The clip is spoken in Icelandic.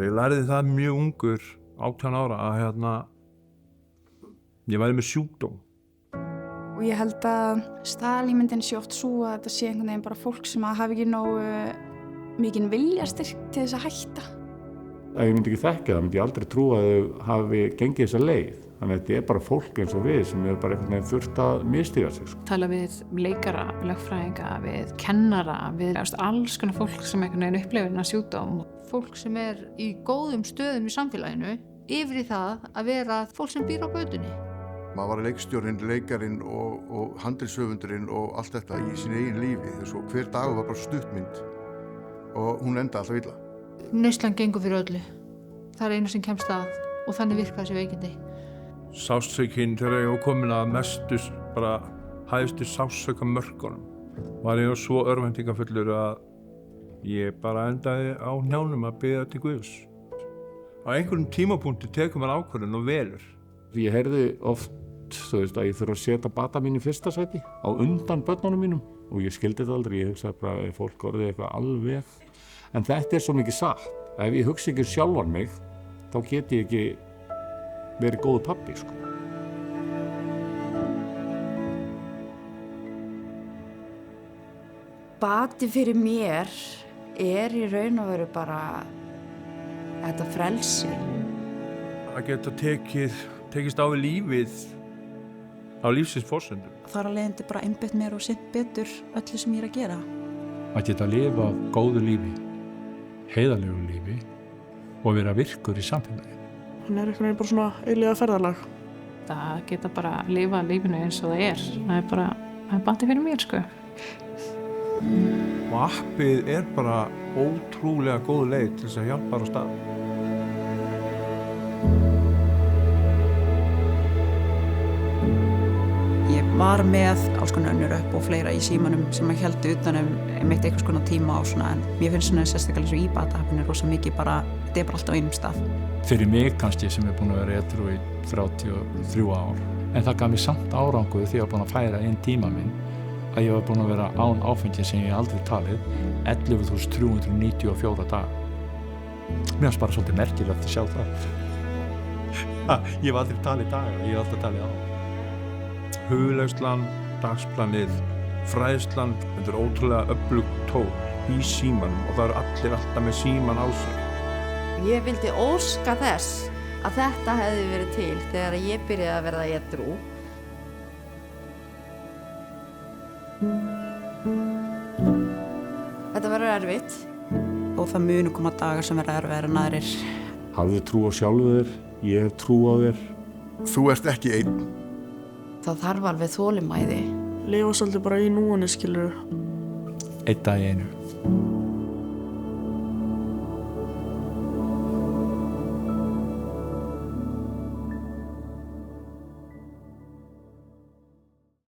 ég lærði það mjög ungur 18 ára að ég væri með sjúkdóm. Og ég held að staðalímyndin sé oft svo að þetta sé einhvern veginn bara fólk sem að hafi ekki nógu mikinn viljastyrk til þess að hætta. Ef ég myndi ekki þekkja það, myndi ég aldrei trúa að þau hafi gengið þessa leið. Þannig að þetta er bara fólk eins og við sem er bara einhvern veginn þurft að misstíga sig. Tala við leikara, lögfræðinga, við kennara, við alls konar fólk sem einhvern veginn upplifir þennan sjúkdóm. Fólk sem er í góðum stöðum í samfélaginu yfir í það að vera fólk sem býr á götunni. Maður var leikstjórinn, leikarinn og handritshöfundurinn og allt þetta í sínu eigin lífi. Svo hver dagur var bara stuttmynd og hún endaði alltaf illa. Neyslan gengur fyrir öllu. Það er einu sem kemst að og þannig virka þessi veikindi. Sársaukinn þegar ég var komin að mestu, bara hæðstu sársaukamörkunum, var ég svo örvæntingafullur að ég bara endaði á hnjánum að biðja til Guðs. Á einhverjum tímapunkti tekur maður ákvörðun og velur. Ég heyrði oft, að ég þurfa að setja bata mín í fyrsta sæti á undan börnunum mínum og ég skildi þetta aldrei, ég hugsaði bara að fólk orðið eitthvað alveg. En þetta er svo mikið satt. Ef ég hugsa ekki sjálfan mig, þá get ég ekki verið góður pabbi, sko. Bati fyrir mér er í raun og veru bara þetta frelsi. Að geta tekist á við lífið á lífsins forsendum. Þar að leiðandi bara einbeitt mér og sinnt betur öllu sem ég er að gera. Að geta að lifa góðu lífi, heiðarlegu lífi og vera virkur í samfélagi. Hann er einhvern veginn bara svona eilíða ferðalag. Það geta bara að lifa lífinu eins og það er. Það er Bati fyrir mér, sko. Og appið er bara ótrúlega góð leið til þess að hjálpa á stað. Ég var með alls konar önnur upp og fleira í símanum sem að héldu utanum einmitt einhvers konar tíma og svona, en mér finnst svona sérstaklega eins og í Bata-appinu rosa mikið bara, þetta er bara alltaf á einum stað. Fyrir mig kannski sem er búin að vera edrú í 33 ár, en það gaf mér samt árangur því að ég var búin að færa inn tíma minn, að ég var búin að vera án áfengi sem ég aldrei talið, 11.394 daga. Mér fannst bara svolítið merkilegt að sjá það. Ég hef aldrei talið daga, ég hef alltaf talið á. Hugleiðslan, dagsplanið, fræðslan, þetta er ótrúlega öflugt tól í símanum og það eru allir alltaf með síman á sig. Ég vildi óska þess að þetta hefði verið til þegar ég byrjaði að verða edrú. Þetta verður erfitt. Og það munu koma dagar sem verða erfiðar en aðrir. Hafðu trú á sjálfu þér, ég hef trú á þér. Þú ert ekki einn. Það þarf alveg þolinmæði. Lifa svolítið bara í núinu, skilurðu. Einn dag í einu.